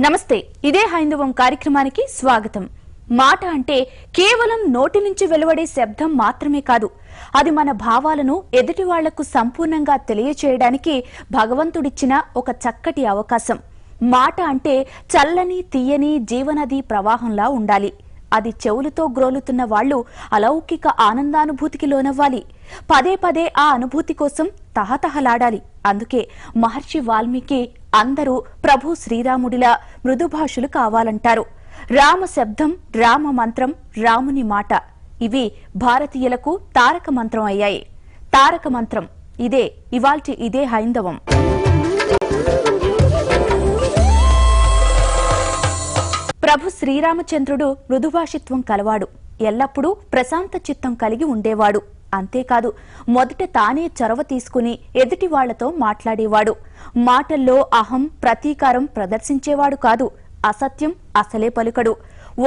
నమస్తే, ఇదే హైందవం కార్యక్రమానికి స్వాగతం. మాట అంటే కేవలం నోటి నుంచి వెలువడే శబ్దం మాత్రమే కాదు, అది మన భావాలను ఎదుటి వాళ్లకు సంపూర్ణంగా తెలియచేయడానికి భగవంతుడిచ్చిన ఒక చక్కటి అవకాశం. మాట అంటే చల్లని తీయని జీవనది ప్రవాహంలా ఉండాలి. అది చెవులతో గ్రోలుతున్న వాళ్లు అలౌకిక ఆనందానుభూతికి లోనవ్వాలి. పదే పదే ఆ అనుభూతి కోసం తహతహలాడాలి. అందుకే మహర్షి వాల్మీకి అందరూ ప్రభు శ్రీరాముడిలా మృదుభాషులు కావాలంటారు. రామ శబ్దం, రామ మంత్రం, రాముని మాట, ఇవి భారతీయులకు తారక మంత్రం అయ్యాయి. తారక మంత్రం ఇదే. ఇవాల్టి ఇదే హైందవం. ప్రభు శ్రీరామచంద్రుడు మృదుభాషిత్వం కలవాడు. ఎల్లప్పుడూ ప్రశాంత చిత్తం కలిగి ఉండేవాడు. అంతేకాదు, మొదట తానే చొరవ తీసుకుని ఎదుటి వాళ్లతో మాట్లాడేవాడు. మాటల్లో అహం, ప్రతీకారం ప్రదర్శించేవాడు కాదు. అసత్యం అసలే పలుకడు.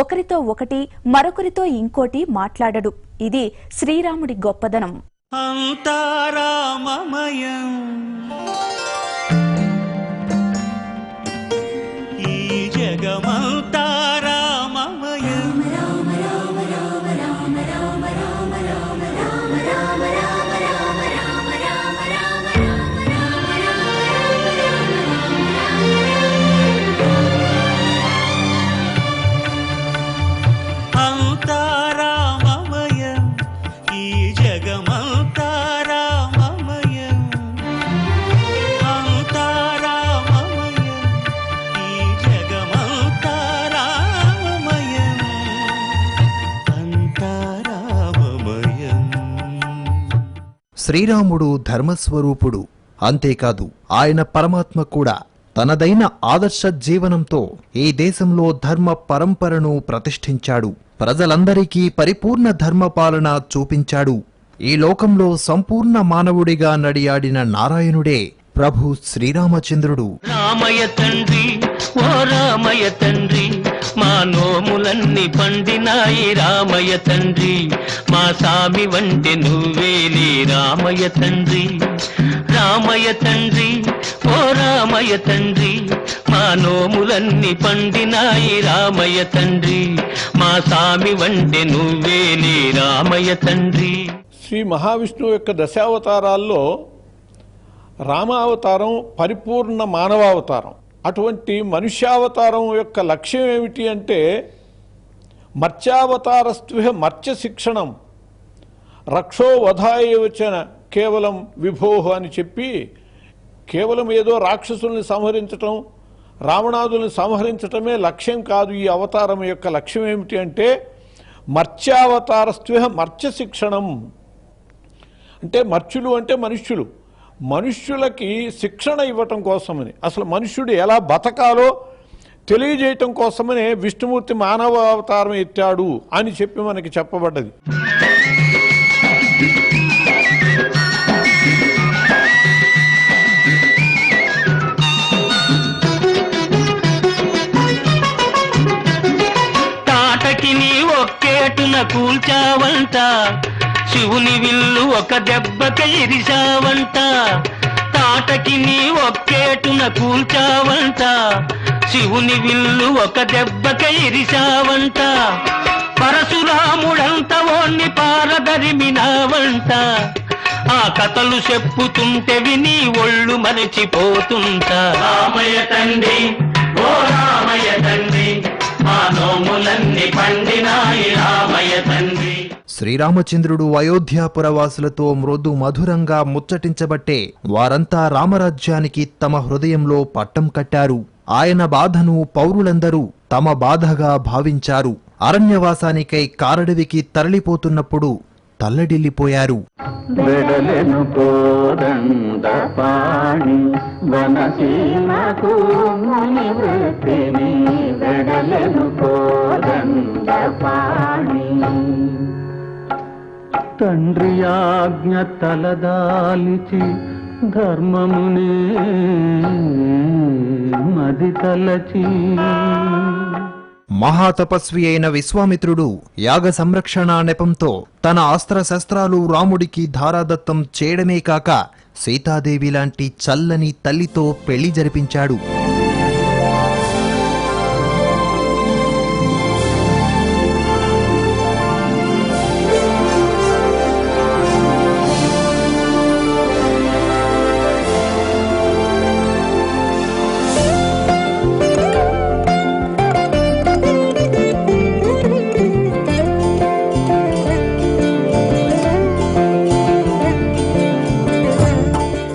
ఒకరితో ఒకటి, మరొకరితో ఇంకోటి మాట్లాడడు. ఇది శ్రీరాముడి గొప్పదనం. శ్రీరాముడు ధర్మస్వరూపుడు. అంతేకాదు, ఆయన పరమాత్మ కూడా. తనదైన ఆదర్శ జీవనంతో ఈ దేశంలో ధర్మ పరంపరను ప్రతిష్ఠించాడు. ప్రజలందరికీ పరిపూర్ణ ధర్మపాలన చూపించాడు. ఈ లోకంలో సంపూర్ణ మానవుడిగా నడియాడిన నారాయణుడే ప్రభు శ్రీరామచంద్రుడు. రామయ్య తండ్రి, ఓ రామయ్య తండ్రి, మా నోములన్నీ పండినాయి రామయ్య తండ్రి, మా సామి వంటి నువ్వేలి రామయ్య తండ్రి. రామయ్య తండ్రి, ఓ రామయ్య తండ్రి, మా నోములన్నీ పండినాయి రామయ్య తండ్రి, మా సామి వంటి నువ్వేలి రామయ్య తండ్రి. శ్రీ మహావిష్ణువు యొక్క దశావతారాల్లో రామావతారం పరిపూర్ణ మానవావతారం. అటువంటి మనుష్యావతారం యొక్క లక్ష్యం ఏమిటి అంటే మర్త్యావతారస్త్విహ మర్త్య శిక్షణం రక్షో వధాయవచన కేవలం విభోహ అని చెప్పి, కేవలం ఏదో రాక్షసుల్ని సంహరించటం, రావణాదుల్ని సంహరించటమే లక్ష్యం కాదు. ఈ అవతారం యొక్క లక్ష్యం ఏమిటి అంటే మర్త్యావతారస్త్విహ మర్త్య శిక్షణం. అంటే మర్త్యులు అంటే మనుష్యులు, మనుష్యులకి శిక్షణ ఇవ్వటం కోసమని, అసలు మనుష్యుడు ఎలా బతకాలో తెలియజేయటం కోసమనే విష్ణుమూర్తి మానవ అవతారం ఎత్తాడు అని చెప్పి మనకి చెప్పబడ్డది. తాటకి నీ ఒక్కేటున కూల్చావంట, శివుని విల్లు ఒక దెబ్బక ఇరిశావంట. తాటకి నీ ఒక్కేటున కూల్చావంట, శివుని విల్లు ఒక దెబ్బక ఇరిశావంట. పరశురాముడంత ఓన్ని పారదరిమినావంట. ఆ కథలు చెప్పుతుంటే విని ఒళ్ళు మరిచిపోతుంటా. రామయ్య తండ్రి, ఓ రామయ్య తండ్రి, మా నోములన్నీ పండినాయి రామయ్య తండ్రి. శ్రీరామచంద్రుడు అయోధ్యాపురవాసులతో మృదు మధురంగా ముచ్చటించబట్టే వారంతా రామరాజ్యానికి తమ హృదయంలో పట్టం కట్టారు. ఆయన బాధను పౌరులందరూ తమ బాధగా భావించారు. అరణ్యవాసానికై కారడవికి తరలిపోతున్నప్పుడు తల్లడిల్లిపోయారు. తండ్రి ఆజ్ఞ తలదాలిచి ధర్మమునే మది తలచి. మహాతపస్వి అయిన విశ్వామిత్రుడు యాగ సంరక్షణ నెపంతో తన అస్త్రశస్త్రాలు రాముడికి ధారాదత్తం చేయడమే కాక సీతాదేవి లాంటి చల్లని తల్లితో పెళ్లి జరిపించాడు.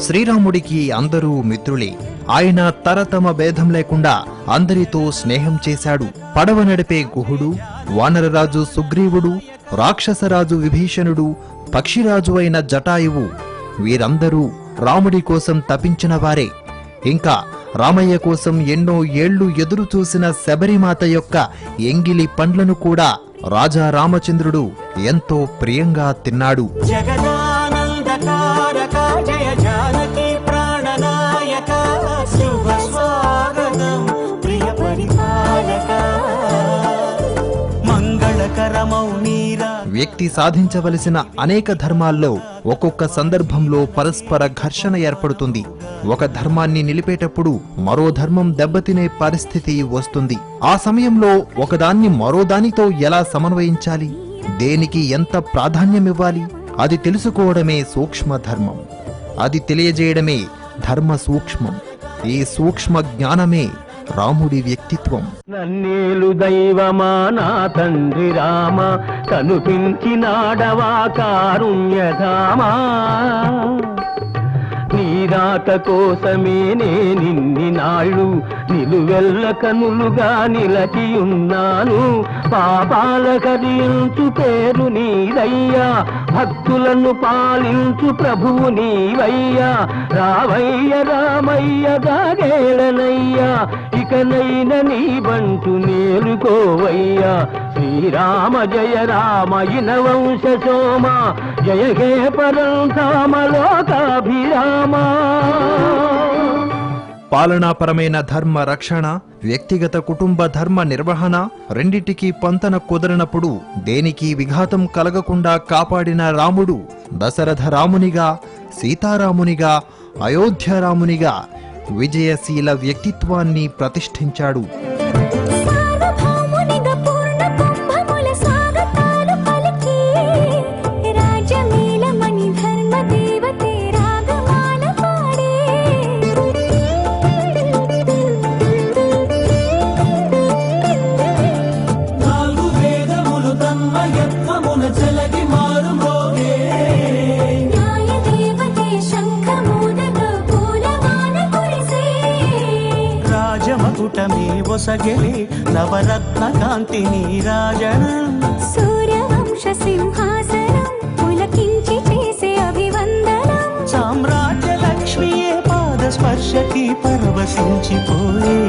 శ్రీరాముడికి అందరూ మిత్రులే. ఆయన తరతమ భేదం లేకుండా అందరితో స్నేహం చేశాడు. పడవ నడిపే గుహుడు, వానరరాజు సుగ్రీవుడు, రాక్షసరాజు విభీషణుడు, పక్షిరాజు అయిన జటాయువు వీరందరూ రాముడి కోసం తపించిన వారే. ఇంకా రామయ్య కోసం ఎన్నో ఏళ్లు ఎదురు చూసిన శబరిమాత యొక్క ఎంగిలి పండ్లను కూడా రాజా రామచంద్రుడు ఎంతో ప్రియంగా తిన్నాడు. జగదానందకారక జయ జానకి ప్రాణనాయక శుభ స్వాగతం ప్రియ పరిపాలక మంగళకరమౌ నీరా. వ్యక్తి సాధించవలసిన అనేక ధర్మాల్లో ఒక్కొక్క సందర్భంలో పరస్పర ఘర్షణ ఏర్పడుతుంది. ఒక ధర్మాన్ని నిలిపేటప్పుడు మరో ధర్మం దెబ్బతినే పరిస్థితి వస్తుంది. ఆ సమయంలో ఒకదాన్ని మరో దానితో ఎలా సమన్వయించాలి, దేనికి ఎంత ప్రాధాన్యమివ్వాలి, అది తెలుసుకోవడమే సూక్ష్మ ధర్మం. అది తెలియజేయడమే ధర్మ సూక్ష్మం. ఈ సూక్ష్మ జ్ఞానమే రాముడి వ్యక్తిత్వం. నన్నేలు దైవమా నా తండ్రి రామ, కనుపించినాడవా కారుణ్యధామా. నీరాక కోసమే నిన్ని నాళ్ళు నిలువెల్ల కనులుగా నిలచియున్నాను. పాపాల కరియించు పేరు నీదయ్యా, భక్తులను పాలించు ప్రభువు నీవయ్యా. రావయ్య రామయ్య గాగేళనయ్యా, ఇకనైన నీ బంటు నేలుకోవయ్యా. శ్రీరామ జయ రామ ఇన వంశ సోమ, జయ హే పరంధామ లోకాభిరామ. పాలనాపరమైన ధర్మ రక్షణ, వ్యక్తిగత కుటుంబ ధర్మ నిర్వహణ రెండిటికీ పొంతన కుదరనప్పుడు దేనికి విఘాతం కలగకుండా కాపాడిన రాముడు దశరథ రామునిగా, సీతారామునిగా, అయోధ్య రామునిగా విజయశీల వ్యక్తిత్వాన్ని ప్రతిష్ఠించాడు. ఒసగెలి నవరత్న కాంతి నీరాజన, సూర్యవంశ సింహాసనం పులకించి చేసే అభివందనం. సామ్రాజ్య లక్ష్మియే పాద స్పర్శకి పరవశించిపోయే.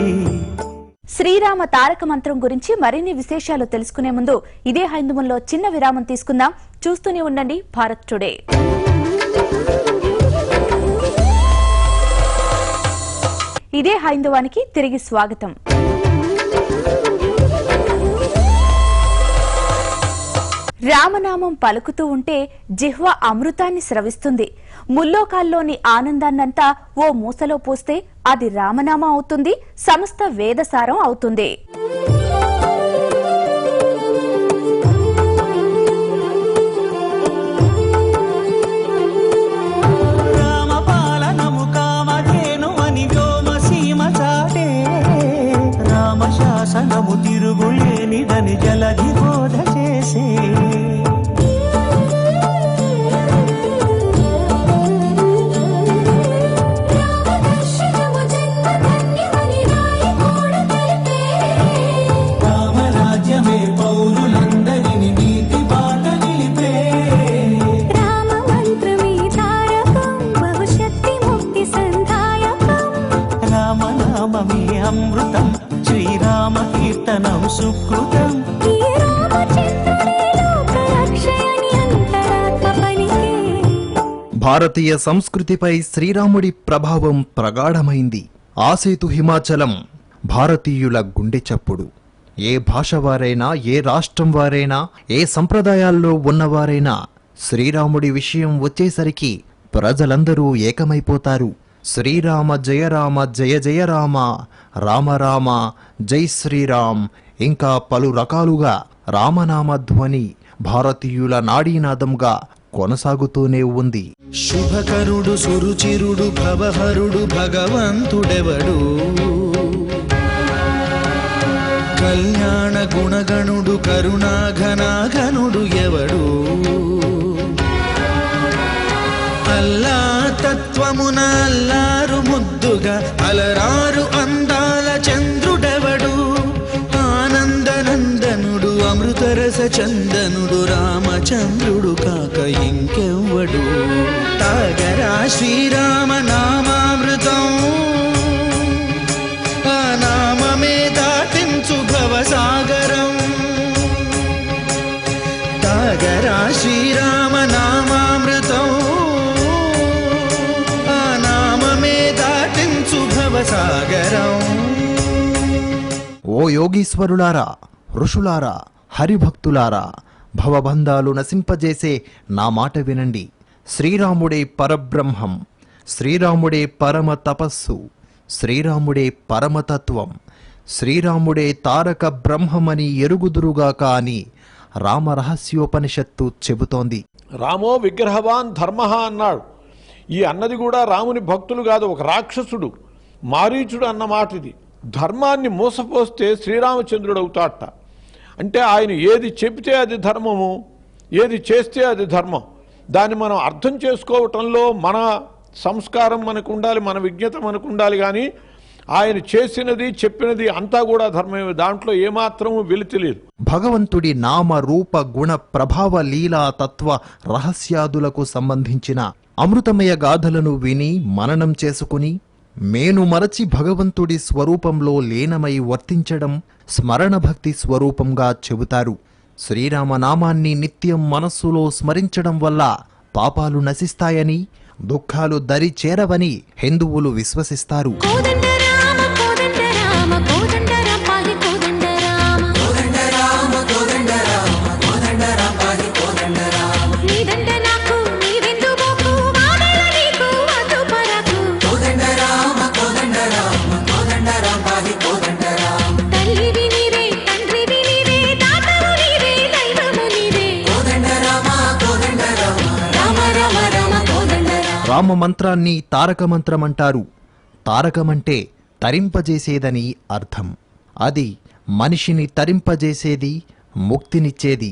శ్రీరామ తారక మంత్రం గురించి మరిన్ని విశేషాలు తెలుసుకునే ముందు ఇదే హైందవంలో చిన్న విరామం తీసుకుందాం. చూస్తూనే ఉండండి భారత్ టుడే. ఇదే హైందవానికి తిరిగి స్వాగతం. రామనామం పలుకుతూ ఉంటే జిహ్వ అమృతాన్ని స్రవిస్తుంది. ముల్లోకాల్లోని ఆనందాన్నంతా ఓ మూసలో పోస్తే అది రామనామం అవుతుంది, సమస్త వేదసారం అవుతుంది. రామపాలనము కామధేను అని వ్యోమసీమ చాటే, రామశాసనము తిరుగులేనిదని జలధి బోధ చేసే. రామరాజ్యమే పౌరులందరిని నీతి బాట నిలిపే. రామ మంత్రమే తారకం, భవిష్యత్తి ముక్తి సంధాయకం. రామనామమే అమృతం, శ్రీరామ కీర్తనం సుకృతం. ఈ రామచంద్రుడే లోకరక్షయని అంతరాత్మ పలికే. భారతీయ సంస్కృతిపై శ్రీరాముడి ప్రభావం ప్రగాఢమైంది. ఆసేతు హిమాచలం భారతీయుల గుండె చప్పుడు. ఏ భాష వారైనా, ఏ రాష్ట్రం వారైనా, ఏ సంప్రదాయాల్లో ఉన్నవారైనా శ్రీరాముడి విషయం వచ్చేసరికి ప్రజలందరూ ఏకమైపోతారు. శ్రీరామ జయ రామ జయ జయ రామ, రామ రామ జై శ్రీరామ్, ఇంకా పలు రకాలుగా రామనామ ధ్వని భారతీయుల నాడీనాదంగా కొనసాగుతూనే ఉంది. శుభకరుడు సురుచిరుడు భవహరుడు భగవంతుడెవడు, కళ్యాణ గుణగణుడు కరుణాఘనాఘనుడు ఎవడు. అల్లా తత్వం రూపమున అల్లారు ముద్దుగా అలరారు అందాల చంద్రుడెవడు ఆనందనందనుడు అమృతరస చందనుడు రామచంద్రుడు కాక ఇంకెవ్వడు తాగరా శ్రీరామ నామామృతం ఆ నామమే దాటించు భవసాగరం తాగరా శ్రీరామ నామామృతం ఆ నామమే దాటించు భవసాగరం. ఓ యోగీశ్వరులారా, ఋషులారా, హరిభక్తులారా, భవబంధాలు నశింపజేసే నా మాట వినండి. శ్రీరాముడే పరబ్రహ్మం, శ్రీరాముడే పరమ తపస్సు, శ్రీరాముడే పరమతత్వం, శ్రీరాముడే తారక బ్రహ్మమని ఎరుగుదురుగాక అని రామరహస్యోపనిషత్తు చెబుతోంది. రామో విగ్రహవాన్ ధర్మ అన్నాడు. ఈ అన్నది కూడా రాముని భక్తులు కాదు, ఒక రాక్షసుడు మారీచుడు అన్న మాట ఇది. ధర్మాన్ని మోసపోస్తే శ్రీరామచంద్రుడు అవుతాట. అంటే ఆయన ఏది చెబితే అది ధర్మము, ఏది చేస్తే అది ధర్మం. దాన్ని మనం అర్థం చేసుకోవటంలో మన సంస్కారం మనకు ఉండాలి, మన విజ్ఞత మనకు ఉండాలి. కానీ ఆయన చేసినది చెప్పినది అంతా కూడా ధర్మమే, దాంట్లో ఏమాత్రము వెలితిలేదు. భగవంతుడి నామ రూప గుణ ప్రభావ లీలా తత్వ రహస్యాదులకు సంబంధించిన అమృతమయ గాథలను విని మననం చేసుకుని మేను మరచి భగవంతుడి స్వరూపంలో లీనమై వర్తించడం స్మరణ భక్తి స్వరూపంగా చెబుతారు. శ్రీరామనామాన్ని నిత్యం మనస్సులో స్మరించడం వల్ల పాపాలు నశిస్తాయని, దుఃఖాలు దరి చేరవని హిందువులు విశ్వసిస్తారు. కోదండ రామ కోదండ రామ కోదండ రామ పాహి కోదండ రామ కోదండ రామ కోదండ రామ కోదండ రామ పాహి కోదండ రామ నీదండ నాకు నీవెందు బోకు వాదన నీకు వద్దు పరకు కోదండ రామ కోదండ రామ కోదండ రామ పాహి కోదండ రామ తల్లివి నీవే తండ్రివి నీవే దాతవు నీవే దైవము నీవే కోదండ రామ కోదండ రామ రామ రామ రామ కోదండ రామ. రామ మంత్రాన్ని తారక మంత్రం అంటారు. తారకమంటే తరింపజేసేదని అర్థం. అది మనిషిని తరింపజేసేది, ముక్తినిచ్చేది.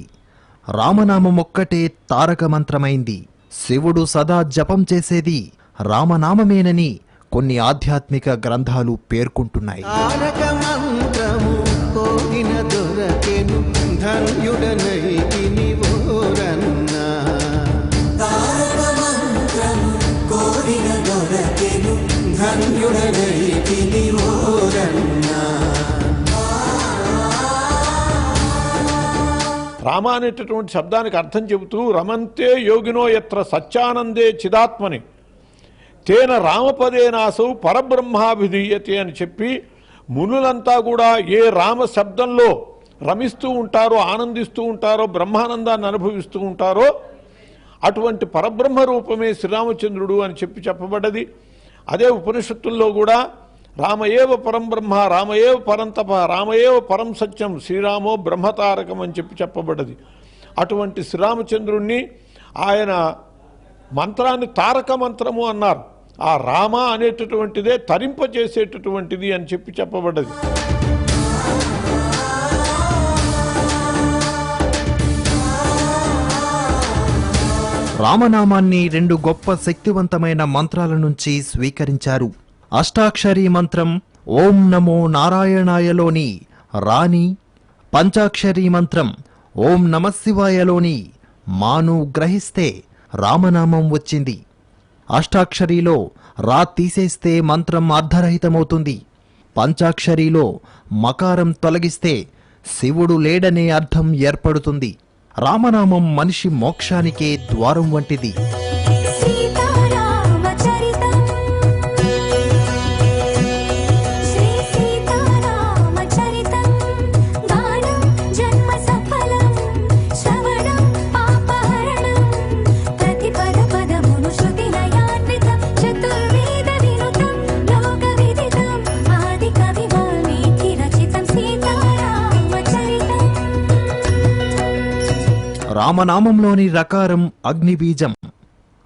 రామనామం ఒక్కటే తారక మంత్రమైంది. శివుడు సదా జపం చేసేది రామనామమేనని కొన్ని ఆధ్యాత్మిక గ్రంథాలు పేర్కొంటున్నాయి. తారక మంత్రము కోరిన దొరకెను ధన్యుడనైతిని ఓరన్నా తారక మంత్రము కోరిన దొరకెను ధన్యుడనైతిని ఓరన్నా. రామ అనేటటువంటి శబ్దానికి అర్థం చెబుతూ రమంతే యోగినో యత్ర సత్యానందే చిదాత్మని తేన రామపదేనాసౌ పరబ్రహ్మాభిధీయతే అని చెప్పి మునులంతా కూడా ఏ రామ శబ్దంలో రమిస్తూ ఉంటారో, ఆనందిస్తూ ఉంటారో, బ్రహ్మానందాన్ని అనుభవిస్తూ ఉంటారో అటువంటి పరబ్రహ్మ రూపమే శ్రీరామచంద్రుడు అని చెప్పబడ్డది. అదే ఉపనిషత్తుల్లో కూడా రామయేవ పరం బ్రహ్మ, రామయేవ పరంతప, రామయేవ పరం సత్యం, శ్రీరామో బ్రహ్మతారకం అని చెప్పబడ్డది. అటువంటి శ్రీరామచంద్రుణ్ణి ఆయన మంత్రాన్ని తారక మంత్రము అన్నారు. ఆ రామ అనేటటువంటిదే తరింపజేసేటటువంటిది అని చెప్పబడ్డది. రామనామాన్ని రెండు గొప్ప శక్తివంతమైన మంత్రాల నుంచి స్వీకరించారు. అష్టాక్షరీ మంత్రం ఓం నమో నారాయణాయలోని రాని, పంచాక్షరీ మంత్రం ఓం నమశివాయలోని మాను గ్రహిస్తే రామనామం వచ్చింది. అష్టాక్షరీలో రా తీసేస్తే మంత్రం అర్ధరహితమవుతుంది. పంచాక్షరీలో మకారం తొలగిస్తే శివుడు లేడనే అర్థం ఏర్పడుతుంది. రామనామం మనిషి మోక్షానికే ద్వారం వంటిది. సీతారామచరితం శ్రీ సీతారామచరితం గానం జన్మ సఫలం శ్రవణం పాపహరణం ప్రతి పద పదమును శృతి లయాన్వితం చతుర్వేద వినుతం లోక విదితం ఆది కవి వాల్మీకి రచితం సీతారామచరితం. రామనామంలోని రకారం అగ్నిబీజం,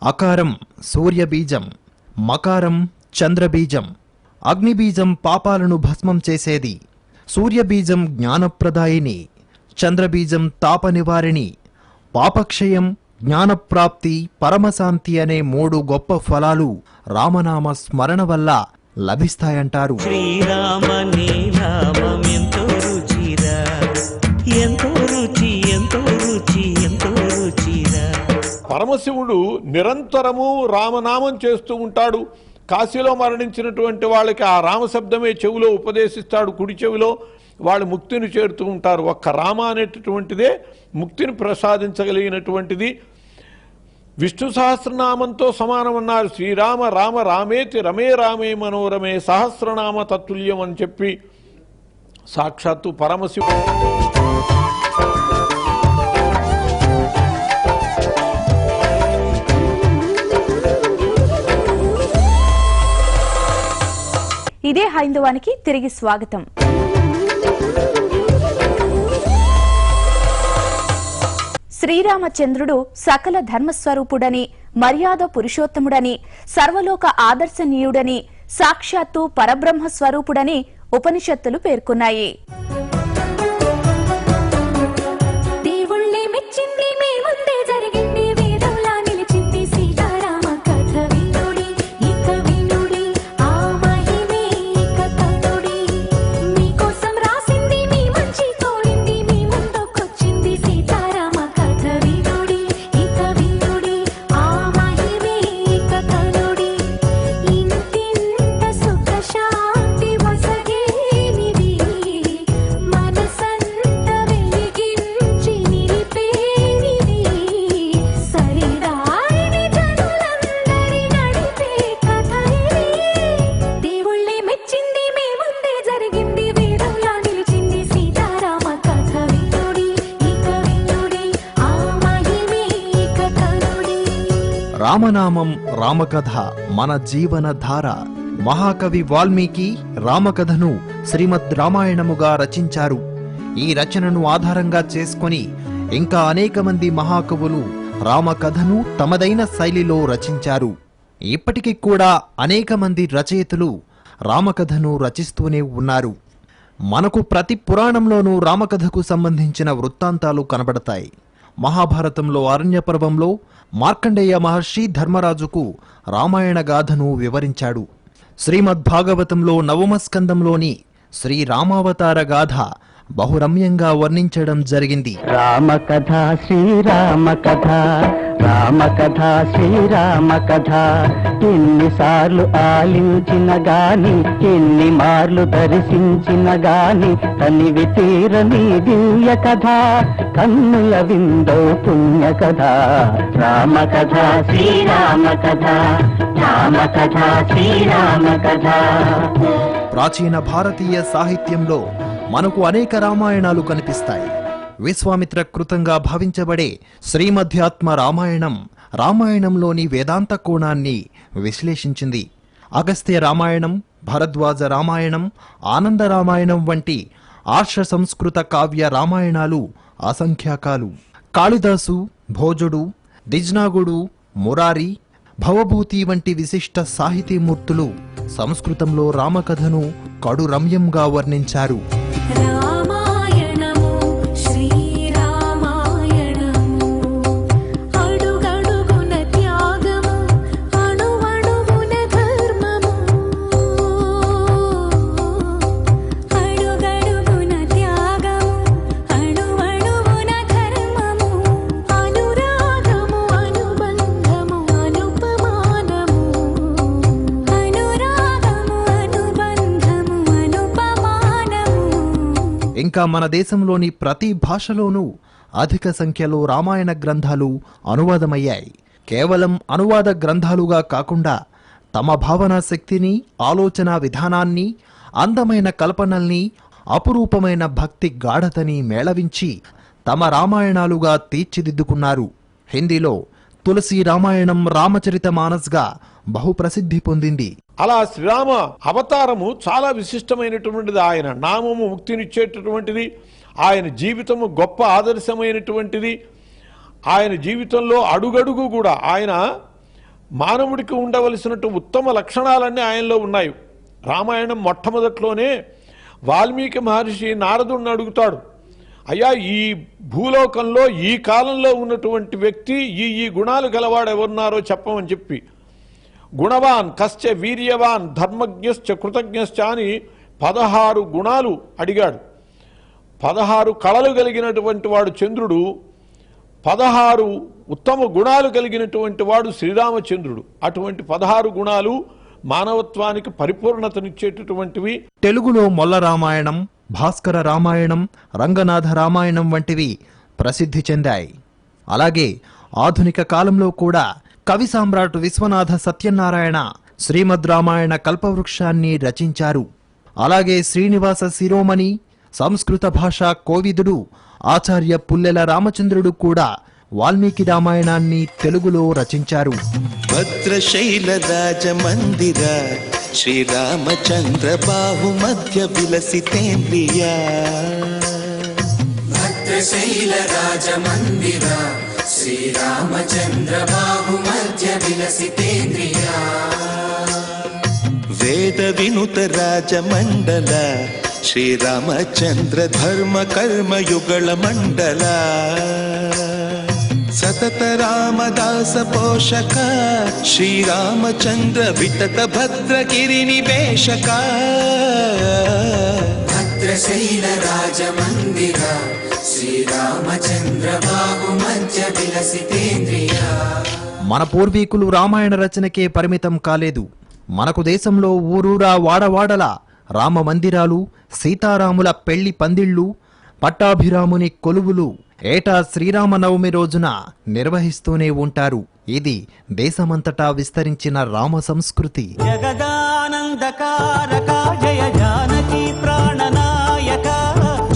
అకారం సూర్యబీజం, మకారం చంద్రబీజం. అగ్నిబీజం పాపాలను భస్మం చేసేది, సూర్యబీజం జ్ఞానప్రదాయిని, చంద్రబీజం తాపనివారిణి, పాపక్షయం జ్ఞానప్రాప్తి, పరమశాంతి అనే 3 గొప్ప ఫలాలు రామనామ స్మరణ వల్ల లభిస్తాయంటారు. శ్రీరామ నీ నామం ఎంతో రుచిరా, ఎంతో రుచి, ఎంతో రుచి, ఎంతో రుచిరా. పరమశివుడు నిరంతరము రామనామం చేస్తూ ఉంటాడు. కాశీలో మరణించినటువంటి వాళ్ళకి ఆ రామశబ్దమే చెవిలో ఉపదేశిస్తాడు, కుడి చెవిలో. వాళ్ళు ముక్తిని చేరుతూ ఉంటారు. ఒక్క రామ అనేటటువంటిదే ముక్తిని ప్రసాదించగలిగినటువంటిది. విష్ణు సహస్రనామంతో సమానమన్నారు. శ్రీరామ రామ రామేతి రమే రామే మనోరమే సహస్రనామ తత్తుల్యం అని చెప్పి సాక్షాత్తు పరమశివుడు. ఇదే హైందవానికి తిరిగి స్వాగతం. శ్రీరామచంద్రుడు సకల ధర్మస్వరూపుడని, మర్యాద పురుషోత్తముడని, సర్వలోక ఆదర్శనీయుడని, సాక్షాత్తు పరబ్రహ్మ స్వరూపుడని ఉపనిషత్తులు పేర్కొన్నాయి. దేవుళ్ళే మెచ్చింది మీ ముందే జరిగింది, వేదంలా నిలిచింది సీతారామ కథ వినుడి, ఇక వినుడి, ఆ మహిమే ఇక కనుడి. మీకోసం రాసింది మీ మంచి కోరింది, మీ ముందుకొచ్చింది సీతారామ కథ వినుడి, ఇక వినుడి, ఆ మహిమే ఇక కనుడి. ఇంతింత సుఖ శాంతి వసగేనిది, మనసంత వెలిగించి నిలిపేనిది, సరిదారిని జనులందరి నడిపే కథ ఇది. దేవుళ్ళే మెచ్చింది మీ ముందే జరిగింది, వేదంలా నిలిచింది సీతారామ కథ వినుడి, ఇక వినుడి, ఆ మహిమే ఇక కనుడి. రామనామం, రామకథ మన జీవన ధార. మహాకవి వాల్మీకి రామకథను శ్రీమద్ రామాయణముగా రచించారు. ఈ రచనను ఆధారంగా చేసుకొని ఇంకా అనేక మంది మహాకవులు రామకథను తమదైన శైలిలో రచించారు. ఇప్పటికీ కూడా అనేక మంది రచయితలు రామకథను రచిస్తూనే ఉన్నారు. మనకు ప్రతి పురాణంలోనూ రామకథకు సంబంధించిన వృత్తాంతాలు కనబడతాయి. మహాభారతంలో అరణ్యపర్వంలో మార్కండేయ మహర్షి ధర్మరాజుకు రామాయణ గాథను వివరించాడు. శ్రీమద్భాగవతంలో నవమ స్కందంలోని శ్రీరామావతార గాథ బహురమ్యంగా వర్ణించడం జరిగింది. రామకథ శ్రీరామ కథ, రామకథ శ్రీరామ కథ. ఎన్నిసార్లు ఆలించిన గాని, ఎన్ని మార్లు దర్శించిన గాని, తనివి తీరని దివ్య కథ, కన్నుల విందో పుణ్య కథ. రామకథ శ్రీరామ కథ, రామకథ శ్రీరామ కథ. ప్రాచీన భారతీయ సాహిత్యంలో మనకు అనేక రామాయణాలు కనిపిస్తాయి. విశ్వామిత్ర కృతంగా భావించబడే శ్రీమధ్యాత్మ రామాయణం రామాయణంలోని వేదాంత కోణాన్ని విశ్లేషించింది. అగస్త్య రామాయణం, భరద్వాజ రామాయణం, ఆనంద రామాయణం వంటి ఆర్ష సంస్కృత కావ్య రామాయణాలు అసంఖ్యాకాలు. కాళిదాసు, భోజుడు, దిజ్నాగుడు, మురారి, భవభూతి వంటి విశిష్ట సాహితీమూర్తులు సంస్కృతంలో రామకథను కడు రమ్యంగా వర్ణించారు. రామాయణము శ్రీరామాయణము, అడుగడుగున త్యాగము, అణువణువున ధర్మము, అడుగడుగున త్యాగము, అణువణువున ధర్మము, అనురాగము అనుబంధము అనుపమానము, అనురాగము అనుబంధము అనుపమానము. ఇంకా మన దేశంలోని ప్రతి భాషలోనూ అధిక సంఖ్యలో రామాయణ గ్రంథాలు అనువాదమయ్యాయి. కేవలం అనువాద గ్రంథాలుగా కాకుండా తమ భావనా శక్తిని, ఆలోచన విధానాన్ని, అందమైన కల్పనల్ని, అపురూపమైన భక్తి గాఢతని మేళవించి తమ రామాయణాలుగా తీర్చిదిద్దుకున్నారు. హిందీలో తులసి రామాయణం రామచరిత మానస్గా బహుప్రసిద్ధి పొందింది. అలా శ్రీరామ అవతారము చాలా విశిష్టమైనటువంటిది. ఆయన నామము ముక్తినిచ్చేటటువంటిది. ఆయన జీవితము గొప్ప ఆదర్శమైనటువంటిది. ఆయన జీవితంలో అడుగడుగు కూడా ఆయన మానవుడికి ఉండవలసినట్టు ఉత్తమ లక్షణాలన్నీ ఆయనలో ఉన్నాయి. రామాయణం మొట్టమొదట్లోనే వాల్మీకి మహర్షి నారదుడిని అడుగుతాడు, అయ్యా ఈ భూలోకంలో ఈ కాలంలో ఉన్నటువంటి వ్యక్తి ఈ గుణాలు గలవాడు ఎవరున్నారో చెప్పమని చెప్పి గుణవాన్ కశ్చ వీర్యవాన్ ధర్మజ్ఞశ్చ కృతజ్ఞశ్చ అని 16 గుణాలు అడిగాడు. 16 కళలు కలిగినటువంటి వాడు చంద్రుడు, 16 ఉత్తమ గుణాలు కలిగినటువంటి వాడు శ్రీరామచంద్రుడు. అటువంటి 16 గుణాలు మానవత్వానికి పరిపూర్ణతనిచ్చేటటువంటివి. తెలుగులో మొల్ల రామాయణం, భాస్కర రామాయణం, రంగనాథ రామాయణం వంటివి ప్రసిద్ధి చెందాయి. అలాగే ఆధునిక కాలంలో కూడా కవి సామ్రాట్ విశ్వనాథ సత్యనారాయణ శ్రీమద్ రామాయణ కల్పవృక్షాన్ని రచించారు. అలాగే శ్రీనివాస శిరోమణి, సంస్కృత భాషా కోవిదుడు ఆచార్య పుల్లెల రామచంద్రుడు కూడా వాల్మీకి రామాయణాన్ని తెలుగులో రచించారు. భద్రశైల రాజమందిర శ్రీరామచంద్ర బాహుమధ్య విలసితేంద్రియ భద్రశైల రాజమందిర శ్రీరామచంద్ర బాహుమధ్య విలసితేంద్రియ వేద వినుత రాజమండల శ్రీరామచంద్ర ధర్మ కర్మయుగళ మండల సతత రామదాస పోషక శ్రీరామచంద్ర వితత భద్రగిరి నివేశక భద్రశైల రాజమందిర శ్రీరామచంద్ర బాహుమధ్య విలసితేంద్రియ. మన పూర్వీకులు రామాయణ రచనకే పరిమితం కాలేదు. మనకు దేశంలో ఊరూరా వాడవాడల రామ మందిరాలు, సీతారాముల పెళ్లి పందిళ్లు, పట్టాభిరాముని కొలువులు ఏటా శ్రీరామనవమి రోజున నిర్వహిస్తూనే ఉంటారు. ఇది దేశమంతటా విస్తరించిన రామ సంస్కృతి. జగదానందకారక జయ జానకి ప్రాణనాయక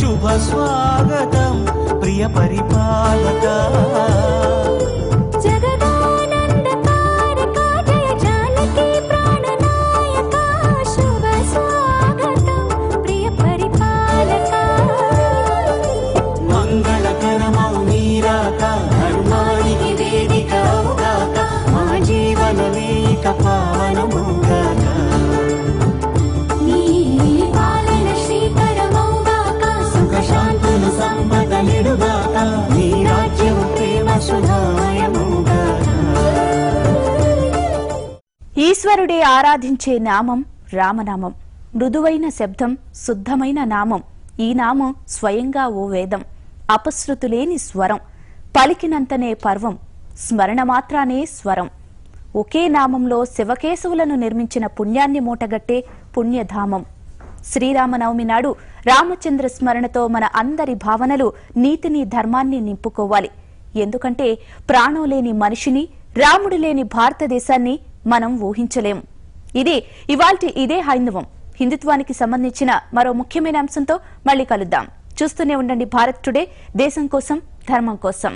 శుభ స్వాగతం ప్రియ పరిపాలక. ఈశ్వరుడే ఆరాధించే నామం రామనామం. మృదువైన శబ్దం, శుద్ధమైన నామం. ఈ నామం స్వయంగా ఓ వేదం. అపశృతులేని స్వరం, పలికినంతనే పర్వం, స్మరణ మాత్రానే స్వరం. ఒకే నామంలో శివకేశవులను నిర్మించిన పుణ్యాన్ని మూటగట్టే పుణ్యధామం. శ్రీరామనవమి నాడు రామచంద్ర స్మరణతో మన అందరి భావనలు నీతిని, ధర్మాన్ని నింపుకోవాలి. ఎందుకంటే ప్రాణం లేని మనిషిని, రాముడు లేని భారతదేశాన్ని మనం ఊహించలేం. ఇది ఇవాల్టి ఇదే హైందవం. హిందుత్వానికి సంబంధించిన మరో ముఖ్యమైన అంశంతో మళ్ళీ కలుద్దాం. చూస్తూనే ఉండండి భారత్ టుడే, దేశం కోసం, ధర్మం కోసం.